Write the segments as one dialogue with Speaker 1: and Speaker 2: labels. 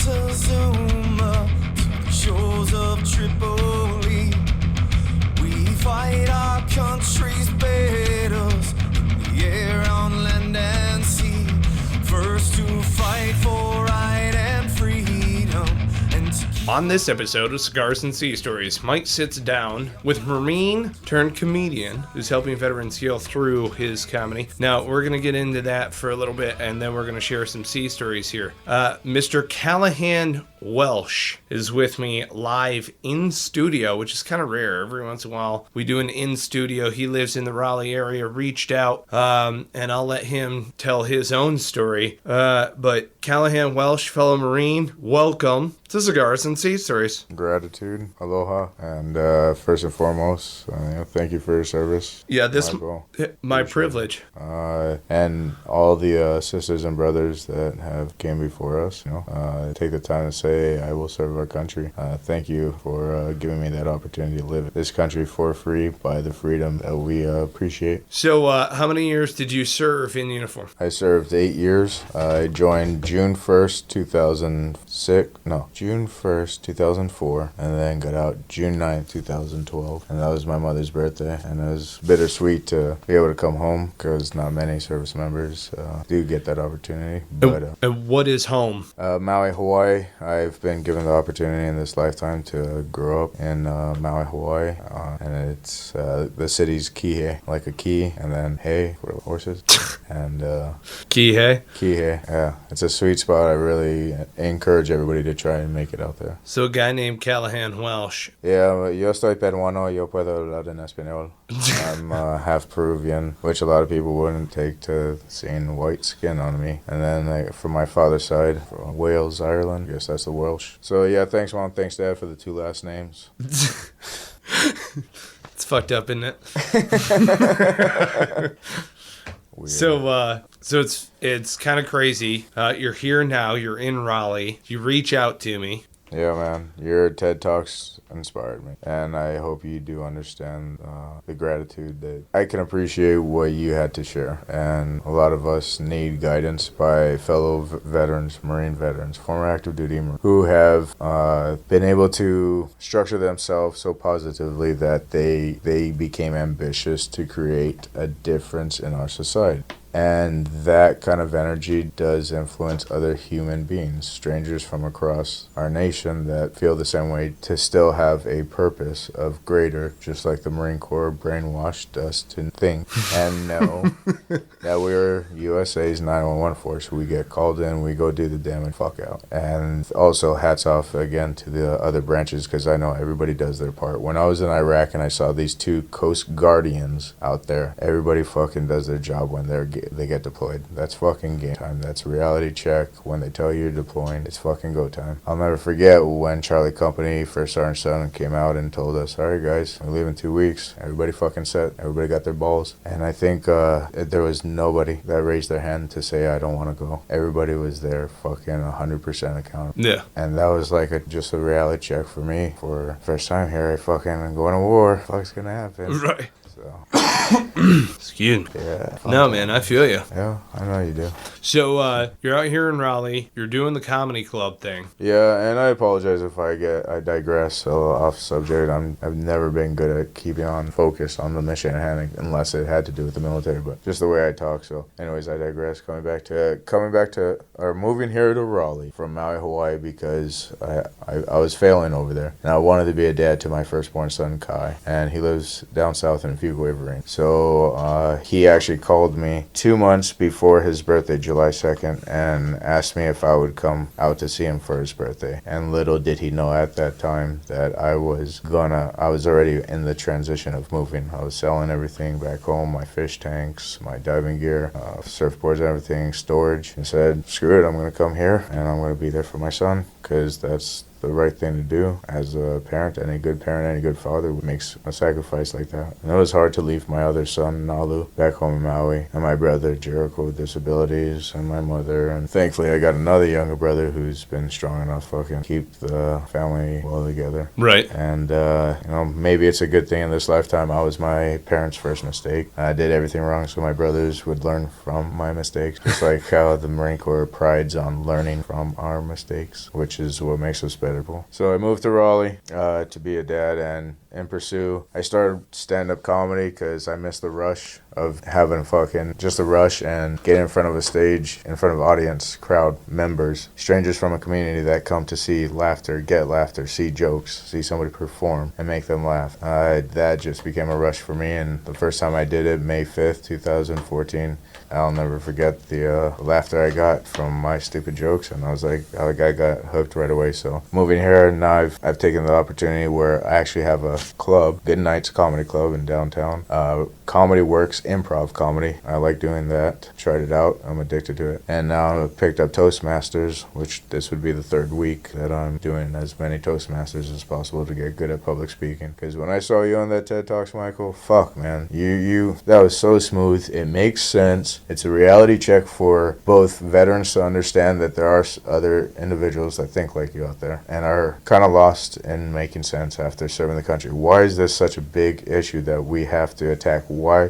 Speaker 1: Montezuma to the shores of Tripoli. We fight our country's battles in the air, on land and sea. First to fight for right and freedom.
Speaker 2: On this episode of Cigars and Sea Stories, Mike sits down with Marine turned comedian who's helping veterans heal through his comedy. Now, we're going to get into that for a little bit, and then we're going to share some sea stories here. Mr. Calahan Welsh is with me live in studio, which is kind of rare. Every once in a while, we do an in studio. He lives in the Raleigh area, reached out, and I'll let him tell his own story. But Calahan Welsh, fellow Marine, welcome to Cigars and Sea Stories.
Speaker 3: Gratitude, aloha, and first and foremost, thank you for your service.
Speaker 2: Yeah, this my privilege.
Speaker 3: And all the sisters and brothers that have came before us, take the time to say, I will serve our country. Thank you for giving me that opportunity to live in this country for free by the freedom that we appreciate.
Speaker 2: So, how many years did you serve in uniform?
Speaker 3: I served 8 years. I joined June 1st, 2004, and then got out June 9th, 2012. And that was my mother's birthday, and it was bittersweet to be able to come home because not many service members do get that opportunity. But
Speaker 2: and what is home?
Speaker 3: Maui, Hawaii. I've been given the opportunity in this lifetime to grow up in Maui, Hawaii, and it's the city's Kihei, like a key, and then hay for horses, and
Speaker 2: Kihei?
Speaker 3: Kihei, yeah. It's a sweet spot. I really encourage everybody to try and make it out there.
Speaker 2: So a guy named Calahan Welsh.
Speaker 3: Yeah, yo estoy peruano, yo puedo hablar en español. I'm half Peruvian, which a lot of people wouldn't take to seeing white skin on me. And then from my father's side, from Wales, Ireland, I guess that's the Welsh. So yeah, thanks Mom, thanks Dad for the 2 last names.
Speaker 2: It's fucked up, isn't it?
Speaker 3: Weird.
Speaker 2: So it's kind of crazy. You're here now. You're in Raleigh. You reach out to me.
Speaker 3: Yeah, man. Your TED Talks inspired me. And I hope you do understand the gratitude that I can appreciate what you had to share. And a lot of us need guidance by fellow veterans, Marine veterans, former active duty Marine, who have been able to structure themselves so positively that they became ambitious to create a difference in our society. And that kind of energy does influence other human beings, strangers from across our nation that feel the same way, to still have a purpose of greater, just like the Marine Corps brainwashed us to think and know that we're USA's 911 force. We get called in, we go do the damn and fuck out. And also hats off again to the other branches, because I know everybody does their part. When I was in Iraq and I saw these 2 Coast Guardians out there, everybody fucking does their job when they get deployed. That's fucking game time. That's reality check. When they tell you you're deploying, it's fucking go time. I'll never forget when Charlie Company, First Sergeant Son, came out and told us, alright guys, we leave in 2 weeks. Everybody fucking set. Everybody got their balls. And I think there was nobody that raised their hand to say, I don't want to go. Everybody was there fucking 100% accountable.
Speaker 2: Yeah.
Speaker 3: And that was like just a reality check for me. For first time here, I fucking am going to war. Fuck's gonna happen.
Speaker 2: Right.
Speaker 3: So.
Speaker 2: Excuse me.
Speaker 3: Yeah.
Speaker 2: No, man, I feel you.
Speaker 3: Yeah, I know you do.
Speaker 2: So, you're out here in Raleigh. You're doing the comedy club thing.
Speaker 3: Yeah, and I apologize if I digress a little off subject. I've never been good at keeping on focus on the mission at hand unless it had to do with the military, but just the way I talk. So, anyways, I digress. Coming back to moving here to Raleigh from Maui, Hawaii, because I was failing over there, and I wanted to be a dad to my firstborn son, Kai, and he lives down south in Fuquay-Varine. So he actually called me 2 months before his birthday, July 2nd, and asked me if I would come out to see him for his birthday. And little did he know at that time that I was already in the transition of moving. I was selling everything back home, my fish tanks, my diving gear, surfboards, everything, storage. And said, screw it, I'm going to come here, and I'm going to be there for my son, because that's the right thing to do as a parent. Any good parent, any good father makes a sacrifice like that. And it was hard to leave my other son, Nalu, back home in Maui, and my brother, Jericho, with disabilities, and my mother. And thankfully, I got another younger brother who's been strong enough to fucking keep the family well together.
Speaker 2: Right.
Speaker 3: And, maybe it's a good thing in this lifetime. I was my parents' first mistake. I did everything wrong so my brothers would learn from my mistakes. Just like how the Marine Corps prides on learning from our mistakes, which is what makes us better. So I moved to Raleigh to be a dad, and in Pursue, I started stand-up comedy because I missed the rush of having just a rush and getting in front of a stage, in front of audience, crowd, members, strangers from a community that come to see laughter, get laughter, see jokes, see somebody perform, and make them laugh. That just became a rush for me, and the first time I did it, May 5th, 2014, I'll never forget the laughter I got from my stupid jokes, and I was like, I got hooked right away. So moving here, now I've taken the opportunity where I actually have a club, Good Nights Comedy Club in downtown. Comedy Works, improv comedy. I like doing that. Tried it out. I'm addicted to it. And now I've picked up Toastmasters, which this would be the third week that I'm doing as many Toastmasters as possible to get good at public speaking. Because when I saw you on that TED Talks, Michael, fuck, man. That was so smooth. It makes sense. It's a reality check for both veterans to understand that there are other individuals that think like you out there and are kind of lost in making sense after serving the country. Why is this such a big issue that we have to attack?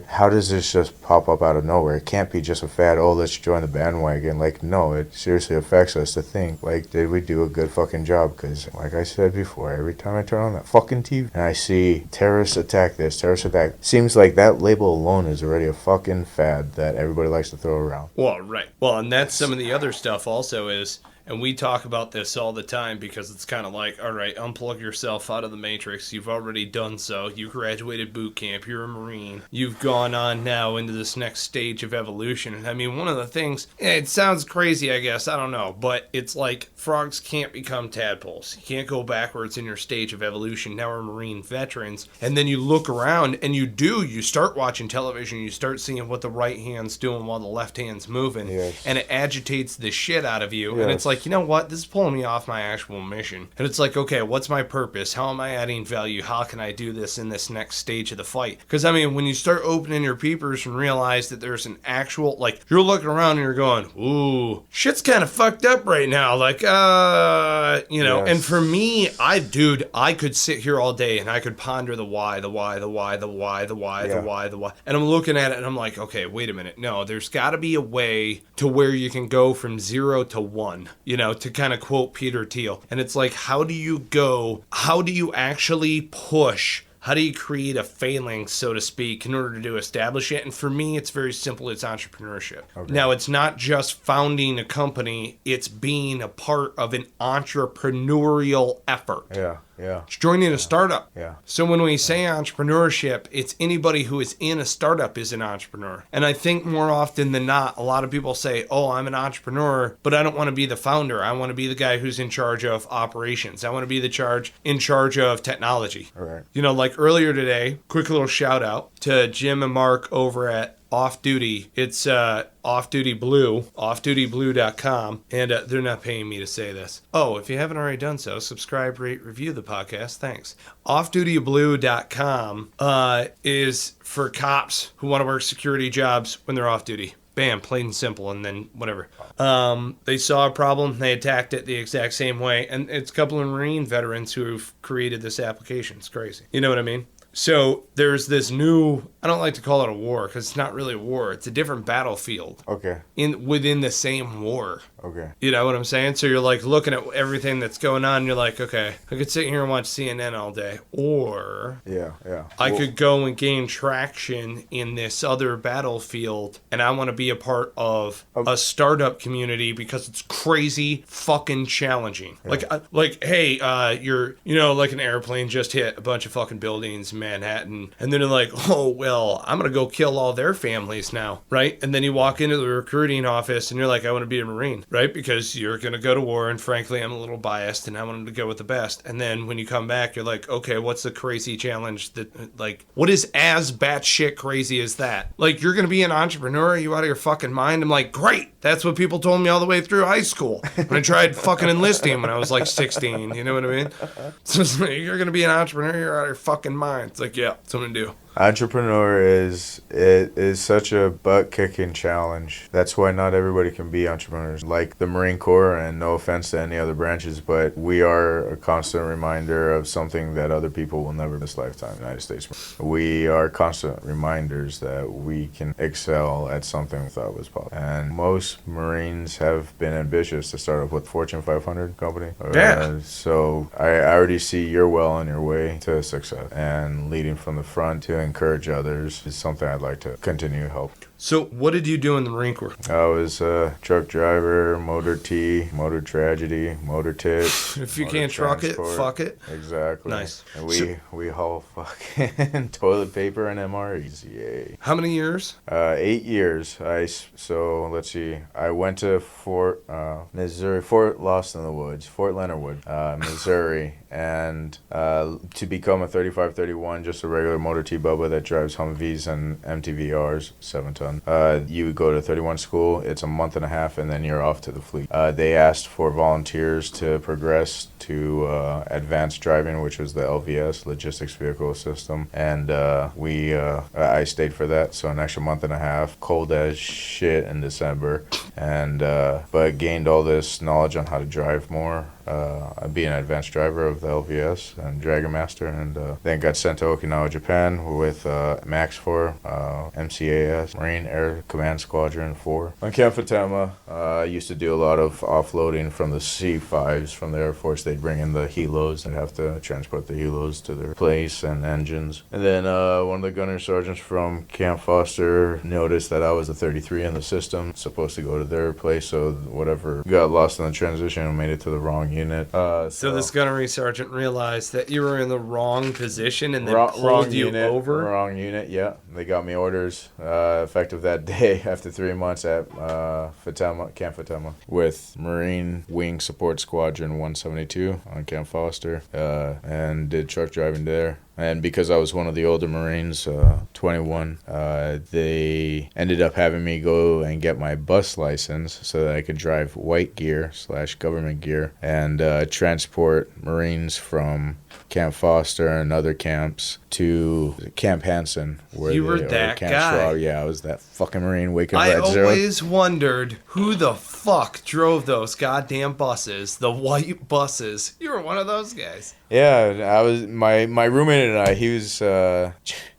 Speaker 3: How does this just pop up out of nowhere? It can't be just a fad, let's join the bandwagon. Like, no, it seriously affects us to think, like, did we do a good fucking job? Because, like I said before, every time I turn on that fucking TV and I see terrorists attack this, terrorists attack, seems like that label alone is already a fucking fad that everybody likes to throw around.
Speaker 2: Well, right. Well, and that's some of the other stuff also is, and we talk about this all the time because it's kind of like, all right, unplug yourself out of the Matrix. You've already done so. You graduated boot camp. You're a Marine. You've gone on now into this next stage of evolution. I mean, one of the things, it sounds crazy, I guess. I don't know. But it's like frogs can't become tadpoles. You can't go backwards in your stage of evolution. Now we're Marine veterans. And then you look around and you start watching television. You start seeing what the right hand's doing while the left hand's moving.
Speaker 3: Yes.
Speaker 2: And it agitates the shit out of you.
Speaker 3: Yes.
Speaker 2: And it's like, you know what? This is pulling me off my actual mission. And it's like, okay, what's my purpose? How am I adding value? How can I do this in this next stage of the fight? Because, I mean, when you start opening your peepers and realize that there's an actual, like, you're looking around and you're going, ooh, shit's kind of fucked up right now. Like,
Speaker 3: Yes.
Speaker 2: And for me, I could sit here all day and I could ponder the why. And I'm looking at it and I'm like, okay, wait a minute. No, there's got to be a way to where you can go from 0 to 1. To kind of quote Peter Thiel. And it's like, how do you actually push? How do you create a phalanx, so to speak, in order to establish it? And for me, it's very simple. It's entrepreneurship. Okay. Now, it's not just founding a company. It's being a part of an entrepreneurial effort.
Speaker 3: Yeah.
Speaker 2: It's joining a startup.
Speaker 3: Yeah.
Speaker 2: So when we say entrepreneurship, it's anybody who is in a startup is an entrepreneur. And I think more often than not, a lot of people say, oh, I'm an entrepreneur, but I don't want to be the founder. I want to be the guy who's in charge of operations. I want to be in charge of technology.
Speaker 3: All right.
Speaker 2: Like earlier today, quick little shout out to Jim and Mark over at Off Duty. It's Off Duty Blue, offdutyblue.com, and they're not paying me to say this. Oh, if you haven't already done so, subscribe, rate, review the podcast. Thanks. Offdutyblue.com is for cops who want to work security jobs when they're off duty. Bam, plain and simple, and then whatever. They saw a problem, they attacked it the exact same way, and it's a couple of Marine veterans who've created this application. It's crazy. You know what I mean? So there's this new, I don't like to call it a war because it's not really a war. It's a different battlefield.
Speaker 3: Okay.
Speaker 2: Within the same war.
Speaker 3: Okay.
Speaker 2: You know what I'm saying? So you're like looking at everything that's going on and you're like, okay, I could sit here and watch CNN all day. Or I could go and gain traction in this other battlefield and I want to be a part of a startup community because it's crazy fucking challenging. Yeah. Like, hey, you're, like an airplane just hit a bunch of fucking buildings and Manhattan. And then they're like, oh, well, I'm going to go kill all their families now, right? And then you walk into the recruiting office and you're like, I want to be a Marine, right? Because you're going to go to war, and frankly, I'm a little biased and I wanted to go with the best. And then when you come back, you're like, okay, what's the crazy challenge that, like, what is as batshit crazy as that? Like, you're going to be an entrepreneur? Are you out of your fucking mind? I'm like, great. That's what people told me all the way through high school. When I tried fucking enlisting when I was like 16, you know what I mean? So it's like, you're going to be an entrepreneur? You're out of your fucking mind. It's like, yeah, something to do.
Speaker 3: Entrepreneur is such a butt-kicking challenge. That's why not everybody can be entrepreneurs. Like the Marine Corps, and no offense to any other branches, but we are a constant reminder of something that other people will never in this lifetime. United States. We are constant reminders that we can excel at something we thought was possible. And most Marines have been ambitious to start off with Fortune 500 company.
Speaker 2: Yeah.
Speaker 3: So I already see you're well on your way to success, and leading from the front to encourage others is something I'd like to continue to help.
Speaker 2: So what did you do in the Marine Corps?
Speaker 3: I was a truck driver, motor T, motor tragedy, motor tit.
Speaker 2: If you can't truck it, fuck it.
Speaker 3: Exactly.
Speaker 2: Nice.
Speaker 3: And we haul fucking toilet paper and MREs. Yay.
Speaker 2: How many years?
Speaker 3: 8 years. So let's see. I went to Fort Missouri, Fort Lost in the Woods, Fort Leonard Wood, Missouri, and to become a 3531, just a regular motor T Bubba that drives Humvees and MTVRs, 7-ton. You go to 31 school. It's a month and a half, and then you're off to the fleet. They asked for volunteers to progress to advanced driving, which was the LVS, Logistics Vehicle System, and I stayed for that. So an extra month and a half, cold as shit in December, and but gained all this knowledge on how to drive more. Be an advanced driver of the LVS and Dragon Master, and then got sent to Okinawa, Japan with Max 4, MCAS, Marine Air Command Squadron 4. On Camp Fatema, I used to do a lot of offloading from the C5s from the Air Force. They'd bring in the helos and have to transport the helos to their place and engines. And then one of the gunner sergeants from Camp Foster noticed that I was a 33 in the system, supposed to go to their place, so whatever, got lost in the transition and made it to the wrong unit.
Speaker 2: So this gunnery sergeant realized that you were in the wrong position and then pulled you over?
Speaker 3: Wrong unit, yeah. They got me orders effective that day after 3 months at Camp Fatema with Marine Wing Support Squadron 172 on Camp Foster, and did truck driving there. And because I was one of the older Marines, 21, they ended up having me go and get my bus license so that I could drive white gear / government gear and transport Marines from Camp Foster and other camps to Camp Hansen. Where
Speaker 2: you were that
Speaker 3: Camp
Speaker 2: guy.
Speaker 3: Schwab. Yeah, I was that fucking Marine waking up at
Speaker 2: I
Speaker 3: zero.
Speaker 2: always wondered who the fuck drove those goddamn buses, the white buses. You were one of those guys.
Speaker 3: Yeah, I was my roommate and I. He was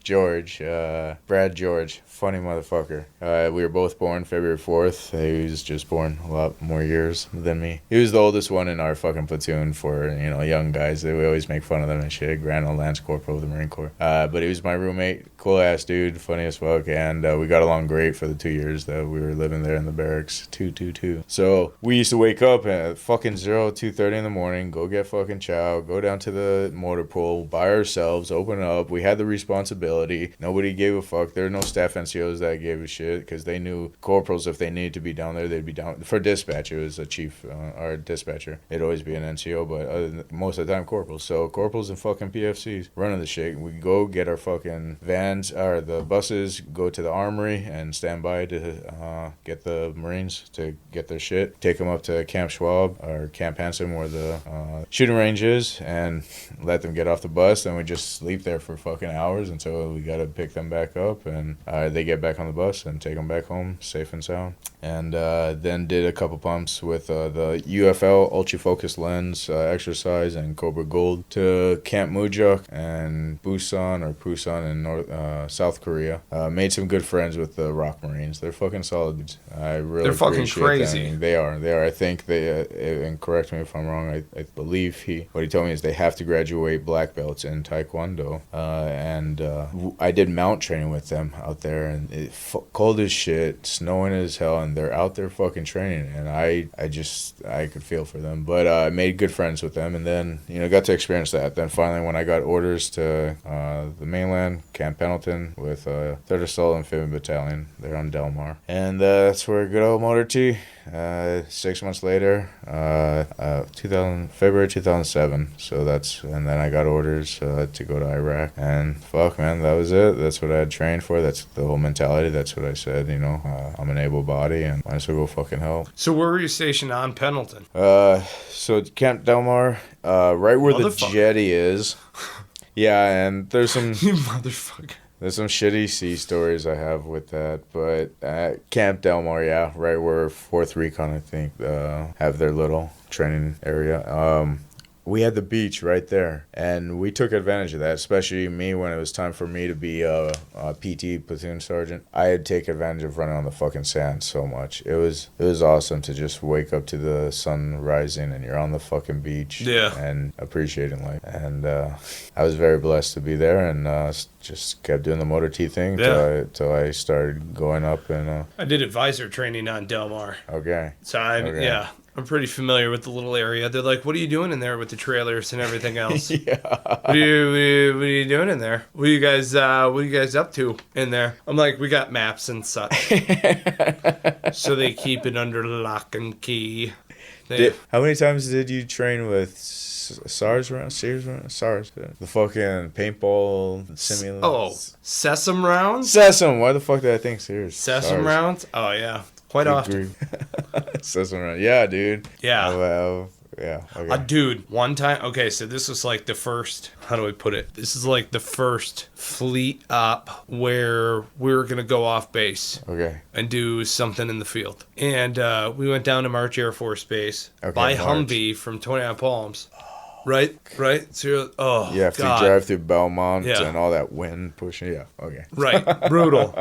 Speaker 3: George, Brad George. Funny motherfucker. We were both born February 4th. He was just born a lot more years than me. He was the oldest one in our fucking platoon for, young guys. We always make fun of them and shit. Grand Old Lance Corporal of the Marine Corps. But he was my roommate. Cool ass dude. Funny as fuck. And we got along great for the 2 years that we were living there in the barracks. 222. So we used to wake up at fucking 2:30 in the morning, go get fucking chow, go down to the motor pool by ourselves, open up. We had the responsibility. Nobody gave a fuck. There were no staff NCOs that gave a shit because they knew corporals, if they needed to be down there, they'd be down. For dispatch, it was a chief, our dispatcher. It'd always be an NCO, but most of the time corporals. So corporals and fucking PFCs running the shit. We go get our fucking vans, or the buses, go to the armory and stand by to get the Marines to get their shit. Take them up to Camp Schwab or Camp Hansen where the shooting range is and let them get off the bus. And we just sleep there for fucking hours until we gotta pick them back up, and they get back on the bus and take them back home safe and sound. And then did a couple pumps with the UFL Ultra Focus Lens exercise and Cobra Gold to Camp Mujuk and Busan in South Korea. Made some good friends with the Rock Marines. They're fucking solid dudes. I really
Speaker 2: They're fucking
Speaker 3: appreciate
Speaker 2: crazy.
Speaker 3: them. They are. I think they, and correct me if I'm wrong, I believe what he told me is they have to graduate black belts in Taekwondo. I did mount training with them out there, and cold as shit, snowing as hell, and they're out there fucking training, and I could feel for them. But I made good friends with them, and then, got to experience that. Then finally, when I got orders to the mainland, Camp Pendleton, with 3rd Assault Amphibian Battalion there on Del Mar. And that's where good old Motor T, 6 months later, February 2007. So and then I got orders to go to Iraq. And fuck, man, that was it. That's what I had trained for. That's the whole mentality. That's what I said, I'm an able body and might as well go fucking help.
Speaker 2: So where were you stationed on Pendleton?
Speaker 3: So Camp Del Mar, right where the jetty is. Yeah, and there's some...
Speaker 2: You motherfucker.
Speaker 3: There's some shitty sea stories I have with that, but at Camp Del Mar, yeah, right where 4th Recon, I think, have their little training area. We had the beach right there, and we took advantage of that, especially me when it was time for me to be a PT, platoon sergeant. I had to take advantage of running on the fucking sand so much. It was awesome to just wake up to the sun rising and you're on the fucking beach and appreciating life. And I was very blessed to be there, and just kept doing the Motor T thing till I started going up. And
Speaker 2: I did advisor training on Del Mar.
Speaker 3: Okay.
Speaker 2: So I'm pretty familiar with the little area. They're like, what are you doing in there with the trailers and everything else? What are you doing in there? What are you guys up to in there? I'm like, we got maps and such. So they keep it under lock and key.
Speaker 3: How many times did you train with SARS rounds? SARS. The fucking paintball simulator.
Speaker 2: Oh, Sesame rounds?
Speaker 3: Sesame. Why the fuck did I think Sears?
Speaker 2: Sesame rounds? Oh, yeah. Quite often.
Speaker 3: Sesame round. Yeah, dude.
Speaker 2: Yeah.
Speaker 3: Well, yeah. Okay.
Speaker 2: Dude, one time. Okay, so this was like the first. How do I put it? This is like the first fleet op where we were gonna go off base.
Speaker 3: Okay.
Speaker 2: And do something in the field. And we went down to March Air Force Base by Humvee from 29 Palms. Right. So
Speaker 3: yeah, if you drive through Belmont and all that wind pushing, okay.
Speaker 2: Right, brutal.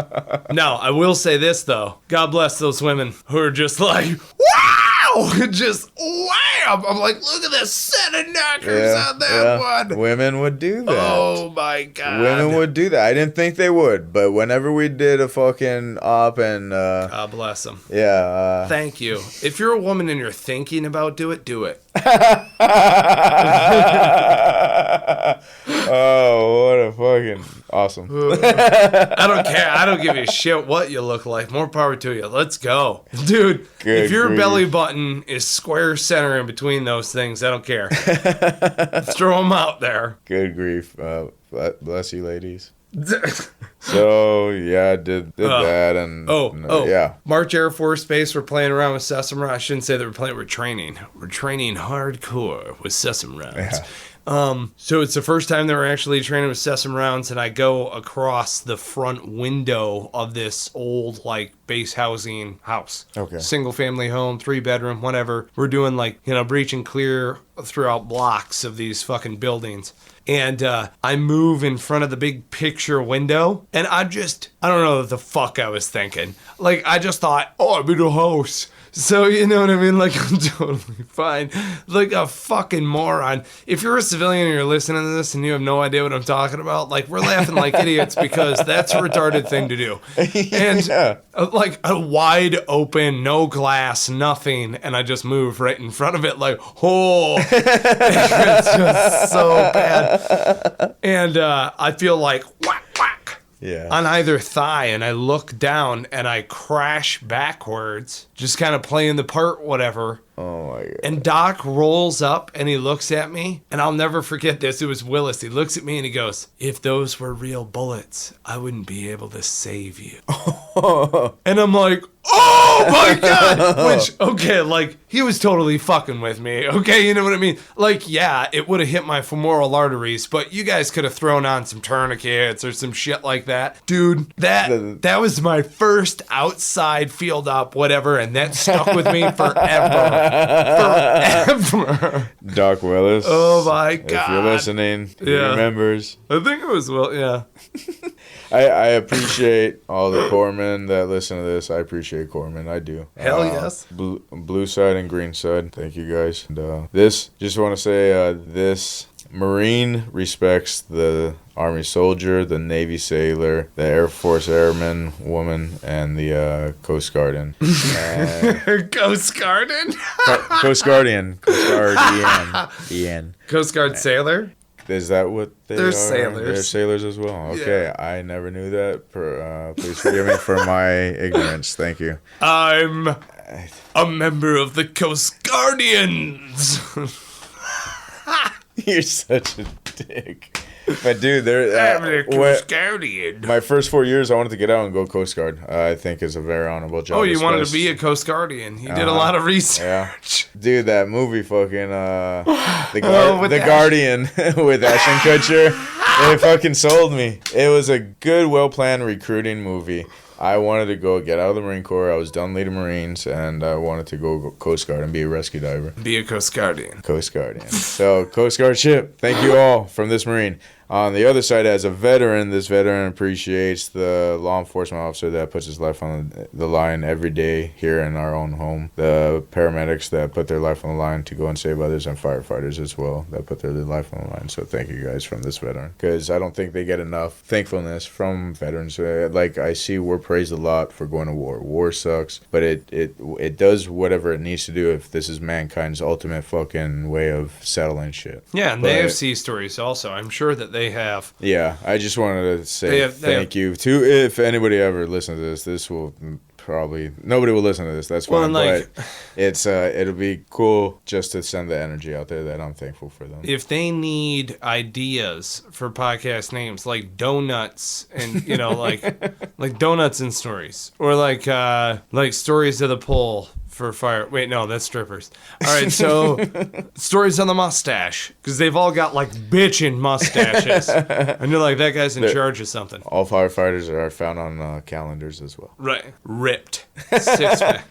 Speaker 2: Now, I will say this though. God bless those women who are just like, wow, just wham. I'm like, look at this set of knockers on that one.
Speaker 3: Women would do that.
Speaker 2: Oh my God.
Speaker 3: Women would do that. I didn't think they would, but whenever we did a fucking op and
Speaker 2: God bless them.
Speaker 3: Yeah.
Speaker 2: Thank you. If you're a woman and you're thinking about do it.
Speaker 3: Oh, what a fucking awesome.
Speaker 2: I don't care. I don't give a shit what you look like. More power to you. Let's go. Dude, if your belly button is square center in between those things, I don't care. Throw them out there.
Speaker 3: Good grief. Bless you, ladies. So, yeah, did that. And yeah.
Speaker 2: March Air Force Base, we're playing around with Sesame rounds. I shouldn't say that we're playing, we're training. We're training hardcore with Sesame rounds.
Speaker 3: Yeah.
Speaker 2: So it's the first time that we're actually training with Sesame rounds, and I go across the front window of this old, like, base housing house.
Speaker 3: Okay.
Speaker 2: Single family home, 3-bedroom, whatever. We're doing, like, breach and clear throughout blocks of these fucking buildings. And I move in front of the big picture window, and I don't know what the fuck I was thinking. Like, I just thought, I'm in a house. So, you know what I mean? Like, I'm totally fine. Like a fucking moron. If you're a civilian and you're listening to this and you have no idea what I'm talking about, like, we're laughing like idiots because that's a retarded thing to do. And, like, a wide open, no glass, nothing, and I just move right in front of it like, it's just so bad. And I feel like, whack, whack.
Speaker 3: Yeah.
Speaker 2: On either thigh, and I look down and I crash backwards, just kind of playing the part, whatever.
Speaker 3: Oh my God.
Speaker 2: And Doc rolls up and he looks at me, and I'll never forget this. It was Willis. He looks at me and he goes, if those were real bullets, I wouldn't be able to save you. And I'm like, oh my God. Which, okay, like, he was totally fucking with me. Okay, you know what I mean? Like, yeah, it would have hit my femoral arteries, but you guys could have thrown on some tourniquets or some shit like that. Dude, that was my first outside field op, whatever, and that stuck with me forever. Forever.
Speaker 3: Doc Willis.
Speaker 2: Oh my God.
Speaker 3: If you're listening, he remembers.
Speaker 2: I think it was yeah.
Speaker 3: I appreciate all the corpsmen that listen to this. I appreciate corpsmen. I do.
Speaker 2: Hell yes.
Speaker 3: Blue side and green side. Thank you guys. And just want to say this Marine respects the Army soldier, the Navy sailor, the Air Force airman, woman, and the Coast Guardian.
Speaker 2: Coast Guardian?
Speaker 3: Coast Guardian. Coast Guardian. Ian.
Speaker 2: Coast Guard sailor?
Speaker 3: Is that what
Speaker 2: They're
Speaker 3: are?
Speaker 2: sailors.
Speaker 3: They're sailors as well. Okay, yeah. I never knew that. Please forgive me for my ignorance. Thank you.
Speaker 2: I'm a member of the Coast Guardians.
Speaker 3: You're such a dick. But dude,
Speaker 2: I'm a Coast Guardian.
Speaker 3: My first 4 years, I wanted to get out and go Coast Guard. I think is a very honorable job.
Speaker 2: Oh, you wanted to be a Coast Guardian. You did a lot of research.
Speaker 3: Yeah. Dude, that movie fucking The Guardian with Ashton Kutcher, it fucking sold me. It was a good, well-planned recruiting movie. I wanted to go get out of the Marine Corps. I was done leading Marines, and I wanted to go Coast Guard and be a rescue diver.
Speaker 2: Be a Coast Guardian.
Speaker 3: Coast Guardian. So, Coast Guard ship, thank you all from this Marine. On the other side, as a veteran, this veteran appreciates the law enforcement officer that puts his life on the line every day here in our own home. The paramedics that put their life on the line to go and save others, and firefighters as well that put their life on the line. So thank you guys from this veteran. Because I don't think they get enough thankfulness from veterans. Like, I see we're praised a lot for going to war. War sucks, but it does whatever it needs to do if this is mankind's ultimate fucking way of settling shit.
Speaker 2: Yeah, and they have sea stories also. I'm sure that they have.
Speaker 3: Yeah, I just wanted to say thank you to, if anybody ever listens to this will probably, nobody will listen to this, that's fine, but it's it'll be cool just to send the energy out there that I'm thankful for them.
Speaker 2: If they need ideas for podcast names like Donuts and like Donuts and Stories, or like Stories of the Pole for fire. Wait, no, that's strippers. All right, so Stories on the Mustache, because they've all got like bitchin' mustaches, and you're like, that guy's in charge of something.
Speaker 3: All firefighters are found on calendars as well.
Speaker 2: Right, ripped 6-pack.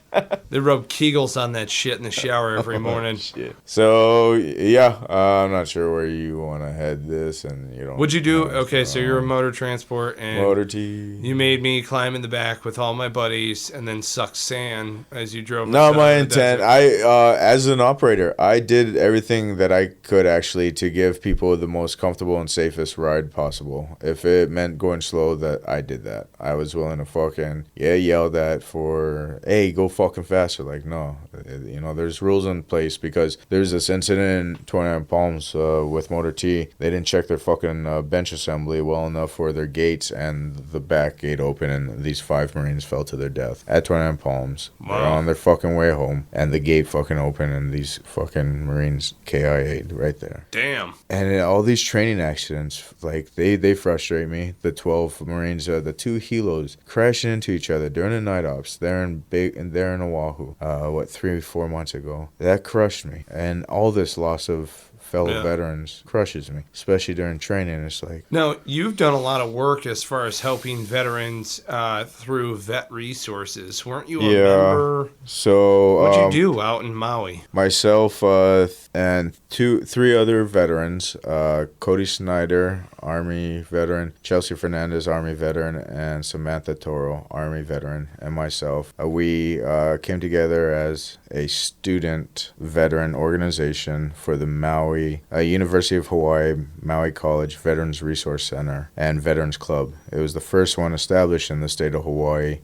Speaker 2: They rub Kegels on that shit in the shower every morning.
Speaker 3: Shit. So yeah, I'm not sure where you want to head this, and you don't.
Speaker 2: What'd you do? Okay, so you're a motor transport, and
Speaker 3: motor T.
Speaker 2: You made me climb in the back with all my buddies, and then suck sand as you drove.
Speaker 3: Not my intent. As an operator, I did everything that I could actually to give people the most comfortable and safest ride possible. If it meant going slow, that I did that. I was willing to fucking yelled at for, hey, go fucking faster. Like, no, there's rules in place, because there's this incident in 29 Palms with Motor T. They didn't check their fucking bench assembly well enough for their gates, and the back gate open, and these 5 Marines fell to their death at 29 Palms. Wow. They're on their fucking way home, and the gate fucking open, and these fucking Marines KIA'd right there.
Speaker 2: Damn.
Speaker 3: And all these training accidents, like, they frustrate me. The 12 Marines, the 2 helos crashing into each other during the night ops. They're in Oahu, 3-4 months ago. That crushed me. And all this loss of fellow veterans crushes me, especially during training. It's like,
Speaker 2: now, you've done a lot of work as far as helping veterans through vet resources. Weren't you a member?
Speaker 3: So
Speaker 2: what'd you do out in Maui?
Speaker 3: Myself and 3 other veterans, Cody Snyder, Army veteran, Chelsea Fernandez, Army veteran, and Samantha Toro, Army veteran, and myself. We came together as a student veteran organization for the Maui University of Hawaii Maui College Veterans Resource Center and Veterans Club. It was the first one established in the state of Hawaii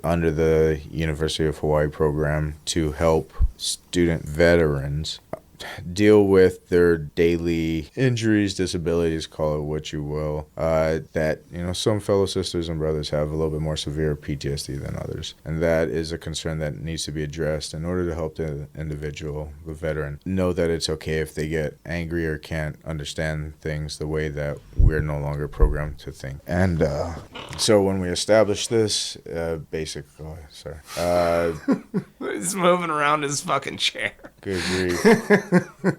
Speaker 3: under the University of Hawaii program to help student veterans deal with their daily injuries, disabilities, call it what you will, that, some fellow sisters and brothers have a little bit more severe PTSD than others. And that is a concern that needs to be addressed in order to help the individual, the veteran, know that it's okay if they get angry or can't understand things the way that we're no longer programmed to think. And so when we established this,
Speaker 2: He's moving around his fucking chair.
Speaker 3: Good grief.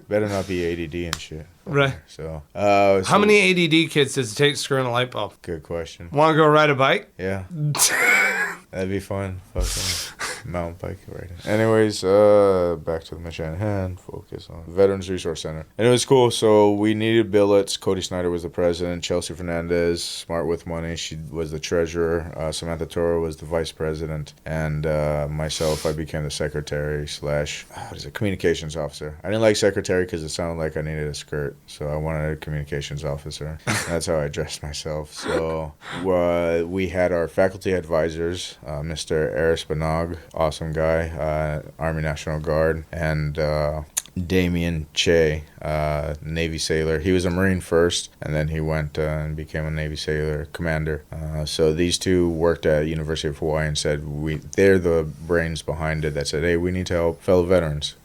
Speaker 3: Better not be ADD and shit.
Speaker 2: Right.
Speaker 3: So,
Speaker 2: how many ADD kids does it take to screw in a light bulb?
Speaker 3: Good question.
Speaker 2: Want to go ride a bike?
Speaker 3: Yeah. That'd be fun. Fucking. mountain bike riding. Anyways, back to the mission at hand. Focus on Veterans Resource Center. And it was cool. So we needed billets. Cody Snyder was the president. Chelsea Fernandez, smart with money, she was the treasurer. Samantha Toro was the vice president. And myself, I became the secretary slash, communications officer. I didn't like secretary because it sounded like I needed a skirt. So I wanted a communications officer. That's how I dressed myself. So we had our faculty advisors, Mr. Eris Banog, awesome guy, Army National Guard, and Damien Che, Navy sailor. He was a Marine first, and then he went and became a Navy sailor commander. So these two worked at University of Hawaii and said they're the brains behind it that said, hey, we need to help fellow veterans.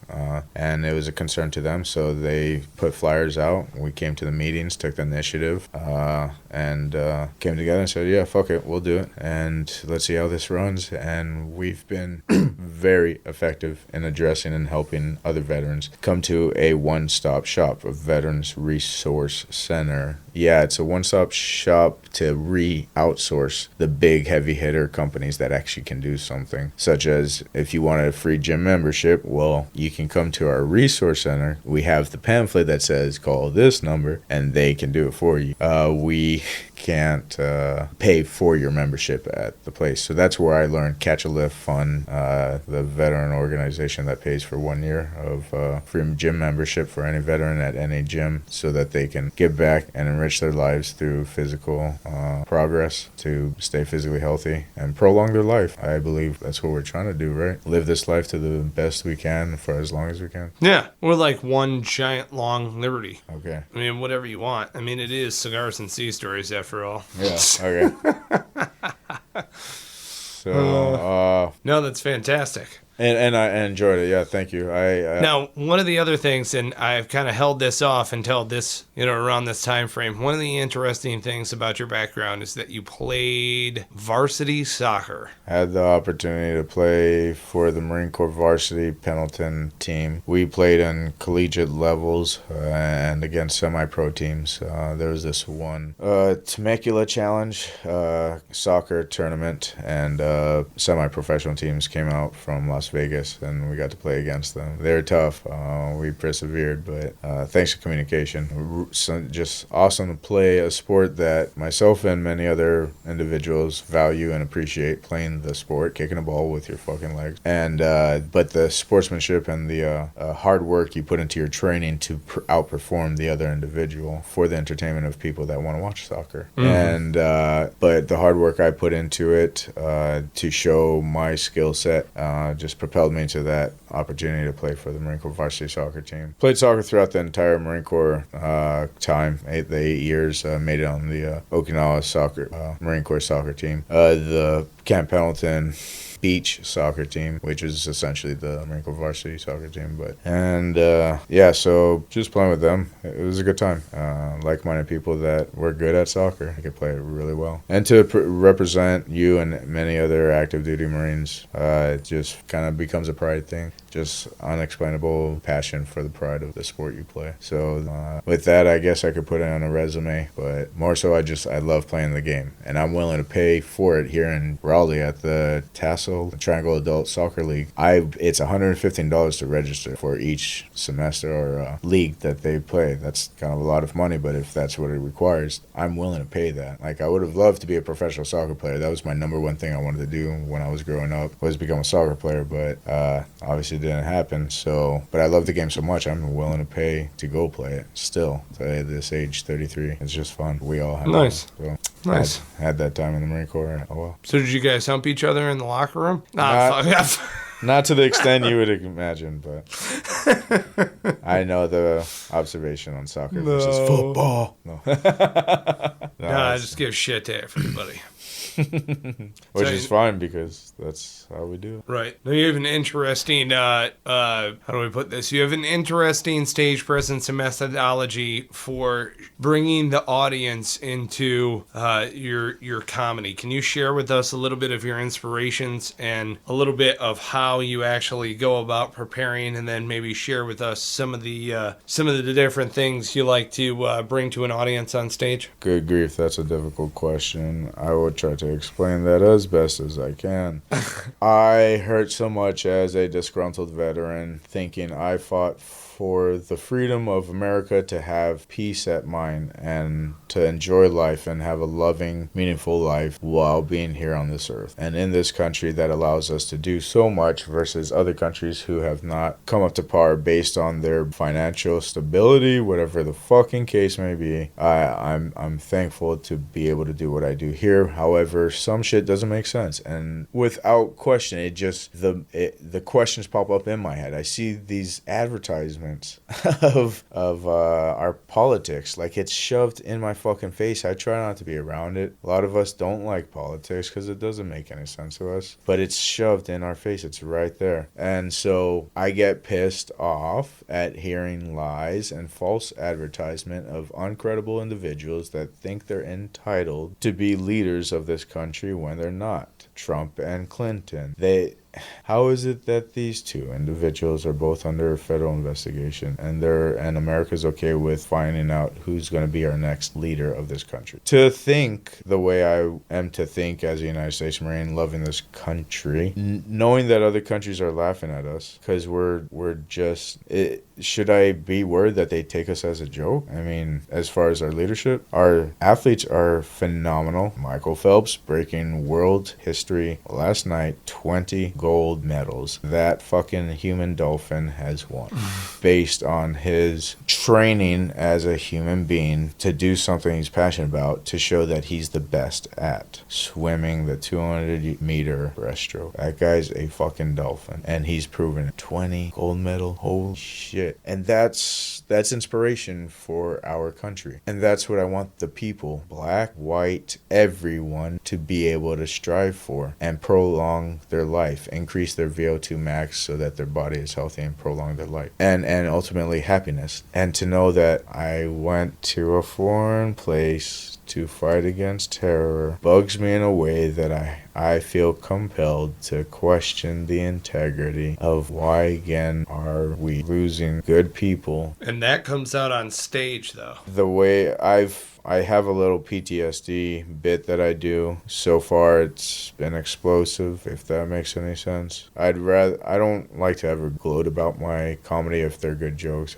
Speaker 3: And it was a concern to them, so they put flyers out. We came to the meetings, took the initiative, and came together and said, yeah, fuck it, we'll do it, and let's see how this runs. And we've been very effective in addressing and helping other veterans come to a one-stop shop, a Veterans Resource Center. Yeah, it's a one-stop shop to outsource the big heavy hitter companies that actually can do something, such as if you wanted a free gym membership, well, you can come to our resource center. We have the pamphlet that says call this number and they can do it for you. We can't pay for your membership at the place. So that's where I learned Catch a Lift Fund, the veteran organization that pays for 1 year of free gym membership for any veteran at any gym so that they can give back and enrich their lives through physical progress to stay physically healthy and prolong their life. I believe that's what we're trying to do, right? Live this life to the best we can for as long as we can.
Speaker 2: Yeah, we're like one giant long liberty.
Speaker 3: Okay.
Speaker 2: I mean, whatever you want. I mean, it is Cigars and Sea Stories after all.
Speaker 3: Yeah, okay. So,
Speaker 2: no, that's fantastic.
Speaker 3: And I enjoyed it. Yeah, thank you.
Speaker 2: Now, one of the other things, and I've kind of held this off until this, around this time frame. One of the interesting things about your background is that you played varsity soccer.
Speaker 3: I had the opportunity to play for the Marine Corps varsity Pendleton team. We played in collegiate levels and against semi-pro teams. There was this one Temecula Challenge soccer tournament, and semi-professional teams came out from Las Vegas, and we got to play against them. They were tough. We persevered, but thanks to communication, just awesome to play a sport that myself and many other individuals value and appreciate. Playing the sport, kicking a ball with your fucking legs, and but the sportsmanship and the hard work you put into your training to outperform the other individual for the entertainment of people that want to watch soccer. And but the hard work I put into it to show my skill set just propelled me to that opportunity to play for the Marine Corps varsity soccer team. Played soccer throughout the entire Marine Corps time, the 8 years. Made it on the Okinawa soccer Marine Corps soccer team. The Camp Pendleton beach soccer team, which is essentially the Marine Corps varsity soccer team. So just playing with them, it was a good time. Like-minded people that were good at soccer. I could play it really well. And to represent you and many other active duty Marines, it just kind of becomes a pride thing. Just unexplainable passion for the pride of the sport you play. So with that, I guess I could put it on a resume, but more so I love playing the game, and I'm willing to pay for it here in Raleigh at the Tassel Triangle Adult Soccer League. It's $115 to register for each semester or league that they play. That's kind of a lot of money, but if that's what it requires, I'm willing to pay that. Like, I would have loved to be a professional soccer player. That was my number one thing I wanted to do when I was growing up, was become a soccer player, but obviously didn't happen. But I love the game so much, I'm willing to pay to go play it still. So at this age, 33, it's just fun. We all have
Speaker 2: nice.
Speaker 3: So
Speaker 2: Nice.
Speaker 3: Had that time in the Marine Corps. Oh well.
Speaker 2: So did you guys hump each other in the locker room?
Speaker 3: Not to the extent you would imagine, but I know the observation on soccer versus football. No.
Speaker 2: I just give shit to everybody.
Speaker 3: Which is fine, because that's how we do it.
Speaker 2: Right. Now you have an interesting, how do we put this? You have an interesting stage presence and methodology for bringing the audience into your comedy. Can you share with us a little bit of your inspirations and a little bit of how you actually go about preparing, and then maybe share with us some of the different things you like to bring to an audience on stage?
Speaker 3: Good grief, that's a difficult question. I will try to to explain that as best as I can. I hurt so much as a disgruntled veteran, thinking I fought for the freedom of America to have peace at mind and to enjoy life and have a loving, meaningful life while being here on this earth. And in this country that allows us to do so much versus other countries who have not come up to par based on their financial stability, whatever the fucking case may be. I'm thankful to be able to do what I do here. However, some shit doesn't make sense. And without question, the questions pop up in my head. I see these advertisements of our politics, like it's shoved in my fucking face. I try not to be around it. A lot of us don't like politics because it doesn't make any sense to us, but it's shoved in our face. It's right there. And so I get pissed off at hearing lies and false advertisement of uncredible individuals that think they're entitled to be leaders of this country when they're not. Trump and Clinton. How is it that these two individuals are both under federal investigation and America's okay with finding out who's going to be our next leader of this country? To think the way I am to think as a United States Marine, loving this country, knowing that other countries are laughing at us because we're just... should I be worried that they take us as a joke? I mean, as far as our leadership, our athletes are phenomenal. Michael Phelps breaking world history last night, 20 gold medals. That fucking human dolphin has won based on his training as a human being to do something he's passionate about, to show that he's the best at swimming the 200-meter breaststroke. That guy's a fucking dolphin, and he's proven it. 20 gold medal. Holy shit. And that's inspiration for our country. And that's what I want the people, black, white, everyone, to be able to strive for and prolong their life, increase their VO2 max so that their body is healthy and prolong their life. And ultimately happiness. And to know that I went to a foreign place to fight against terror bugs me in a way that I feel compelled to question the integrity of why again are we losing good people.
Speaker 2: And that comes out on stage, though.
Speaker 3: The way I have a little PTSD bit that I do. So far, it's been explosive, if that makes any sense. I don't like to ever gloat about my comedy if they're good jokes.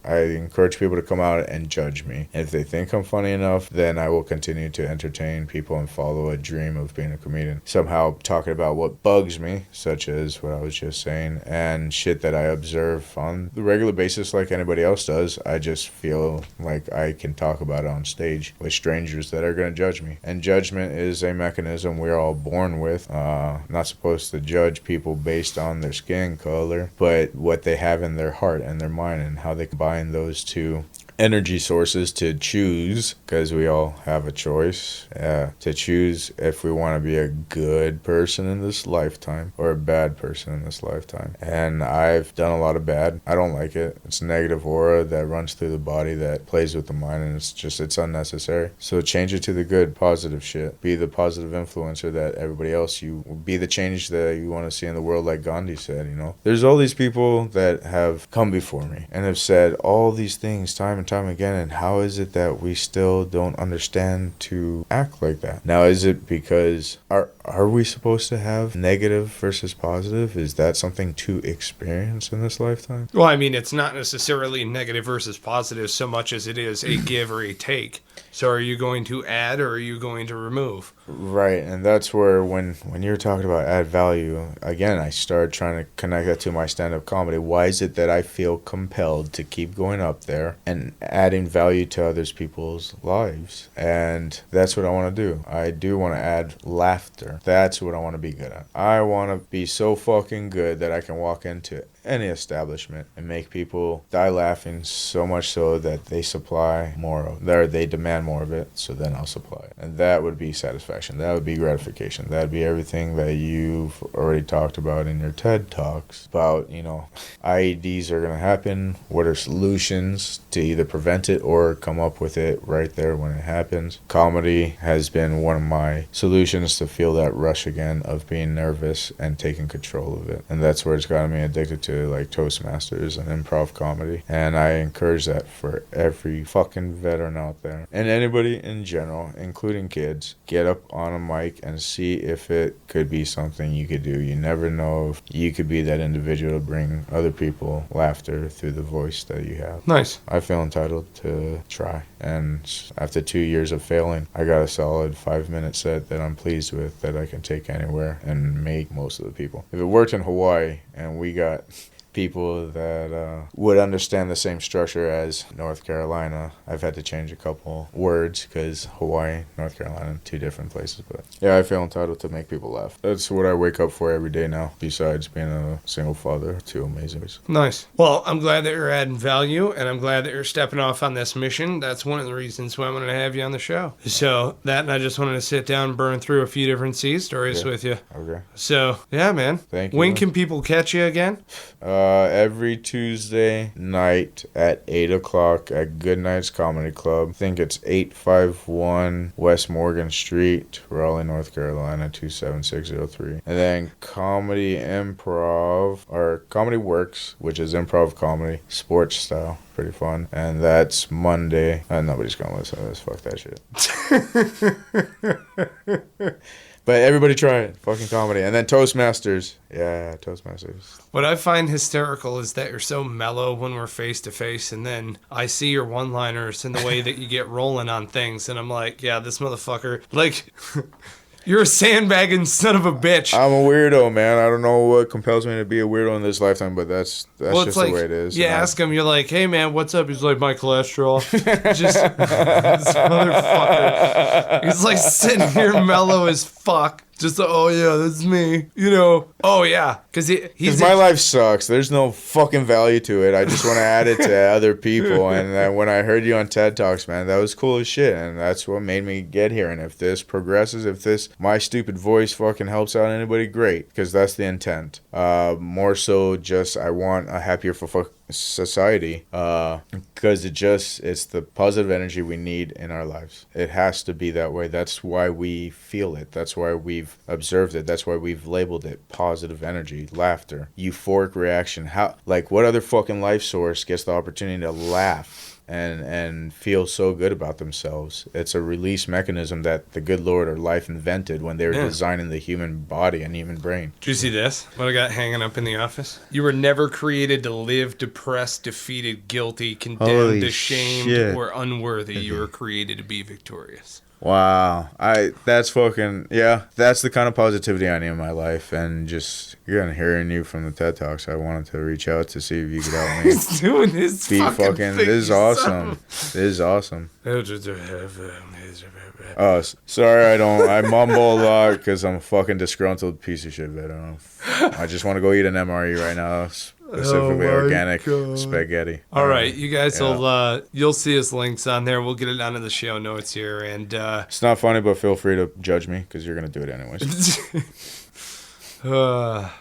Speaker 3: I encourage people to come out and judge me. And if they think I'm funny enough, then I will continue to entertain people and follow a dream of being a comedian. Somehow talking about what bugs me, such as what I was just saying, and shit that I observe on the regular basis like anybody else does. I just feel like I can talk about it on stage with strangers that are going to judge me. And judgment is a mechanism we're all born with. Not supposed to judge people based on their skin color, but what they have in their heart and their mind and how they combine those two energy sources to choose, because we all have a choice to choose if we want to be a good person in this lifetime or a bad person in this lifetime. And I've done a lot of bad. I don't like it. It's a negative aura that runs through the body that plays with the mind, and it's unnecessary. So change it to the good, positive shit. Be the positive influencer that everybody else, you be the change that you want to see in the world, like Gandhi said, you know. There's all these people that have come before me and have said all these things time and time again, and how is it that we still don't understand to act like that? Now, is it because are we supposed to have negative versus positive? Is that something to experience in this lifetime?
Speaker 2: Well, I mean, it's not necessarily negative versus positive so much as it is a give or a take. So are you going to add or are you going to remove?
Speaker 3: Right, and that's where when you're talking about add value, again, I started trying to connect that to my stand-up comedy. Why is it that I feel compelled to keep going up there and adding value to others people's lives? And that's what I want to do. I do want to add laughter. That's what I want to be good at. I want to be so fucking good that I can walk into any establishment and make people die laughing, so much so that they supply more of it, or they demand more of it, so then I'll supply it. And that would be satisfaction. That would be gratification. That would be everything that you've already talked about in your TED Talks about, you know, IEDs are going to happen. What are solutions to either prevent it or come up with it right there when it happens? Comedy has been one of my solutions to feel that rush again of being nervous and taking control of it. And that's where it's gotten me addicted to to like Toastmasters and improv comedy, and I encourage that for every fucking veteran out there and anybody in general, including kids. Get up on a mic and see if it could be something you could do. You never know if you could be that individual to bring other people laughter through the voice that you have.
Speaker 2: Nice.
Speaker 3: I feel entitled to try, and after 2 years of failing, I got a solid 5-minute set that I'm pleased with, that I can take anywhere and make most of the people. If it worked in Hawaii and we got people that would understand the same structure as North Carolina, I've had to change a couple words because Hawaii, North Carolina, 2 different places. But yeah, I feel entitled to make people laugh. That's what I wake up for every day now, besides being a single father of 2 amazing boys.
Speaker 2: Nice. Well, I'm glad that you're adding value, and I'm glad that you're stepping off on this mission. That's one of the reasons why I wanted to have you on the show. So that, and I just wanted to sit down and burn through a few different sea stories with you.
Speaker 3: Okay.
Speaker 2: So, yeah, man.
Speaker 3: Thank you.
Speaker 2: When can people catch you again?
Speaker 3: Every Tuesday night at 8 o'clock at Good Nights Comedy Club. I think it's 851 West Morgan Street, Raleigh, North Carolina, 27603. And then Comedy Improv, or Comedy Works, which is improv comedy, sports style. Pretty fun. And that's Monday. Nobody's gonna listen to this. Fuck that shit. But everybody try it. Fucking comedy. And then Toastmasters. Yeah, Toastmasters.
Speaker 2: What I find hysterical is that you're so mellow when we're face to face, and then I see your one-liners and the way that you get rolling on things, and I'm like, yeah, this motherfucker, like, you're a sandbagging son of a bitch.
Speaker 3: I'm a weirdo, man. I don't know what compels me to be a weirdo in this lifetime, but that's just like, the way it is.
Speaker 2: You ask him, you're like, hey, man, what's up? He's like, my cholesterol. Just, this motherfucker. He's like sitting here mellow as fuck. Just, oh, yeah, that's me. You know, oh, yeah. Because
Speaker 3: my life sucks. There's no fucking value to it. I just want to add it to other people. And when I heard you on TED Talks, man, that was cool as shit. And that's what made me get here. And if this progresses, my stupid voice fucking helps out anybody, great. Because that's the intent. More so just I want a happier society, because it's the positive energy we need in our lives. It has to be that way. That's why we feel it. That's why we've observed it. That's why we've labeled it positive energy, laughter, euphoric reaction. What other fucking life source gets the opportunity to laugh and feel so good about themselves? It's a release mechanism that the good Lord or life invented when they were designing the human body and human brain.
Speaker 2: Did you see this? What I got hanging up in the office? You were never created to live depressed, defeated, guilty, condemned, ashamed, or unworthy. You were created to be victorious.
Speaker 3: Wow. That's the kind of positivity I need in my life. And just hearing you from the TED Talks, I wanted to reach out to see if you could help me.
Speaker 2: He's doing his fucking thing.
Speaker 3: This is awesome. This is awesome. Oh, sorry, I mumble a lot because I'm a fucking disgruntled piece of shit veteran. I just want to go eat an MRE right now. Specifically organic spaghetti.
Speaker 2: All right, you guys will you'll see his links on there. We'll get it onto the show notes here, and
Speaker 3: it's not funny, but feel free to judge me because you're gonna do it anyways.
Speaker 2: God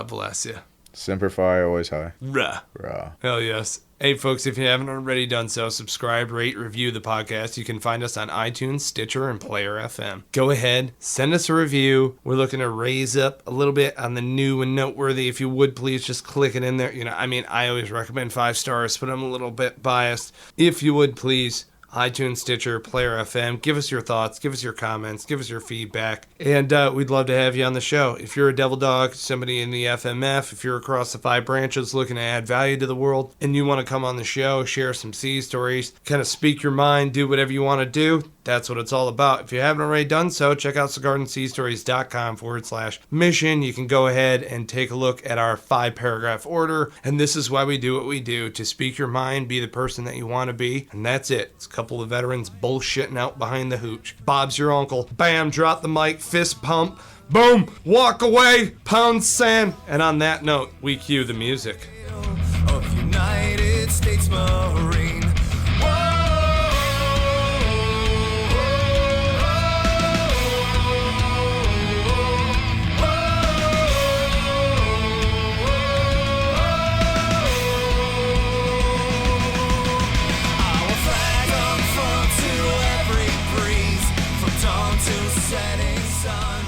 Speaker 2: bless you.
Speaker 3: Semper Fi, always high.
Speaker 2: Rah. Hell yes. Hey, folks, if you haven't already done so, subscribe, rate, review the podcast. You can find us on iTunes, Stitcher, and Player FM. Go ahead, send us a review. We're looking to raise up a little bit on the new and noteworthy. If you would, please just click it in there. I always recommend 5 stars, but I'm a little bit biased. If you would, please, iTunes, Stitcher, Player FM. Give us your thoughts, give us your comments, give us your feedback, and we'd love to have you on the show. If you're a devil dog, somebody in the FMF, if you're across the 5 branches looking to add value to the world, and you want to come on the show, share some sea stories, kind of speak your mind, do whatever you want to do, that's what it's all about. If you haven't already done so, check out cigarsandseastories.com/mission. You can go ahead and take a look at our 5-paragraph order, and this is why we do what we do, to speak your mind, be the person that you want to be, and that's it. It's a couple of veterans bullshitting out behind the hooch. Bob's your uncle. Bam, drop the mic, fist pump, boom, walk away, pound sand. And on that note, we cue the music.
Speaker 1: Of United States Marine. Setting sun.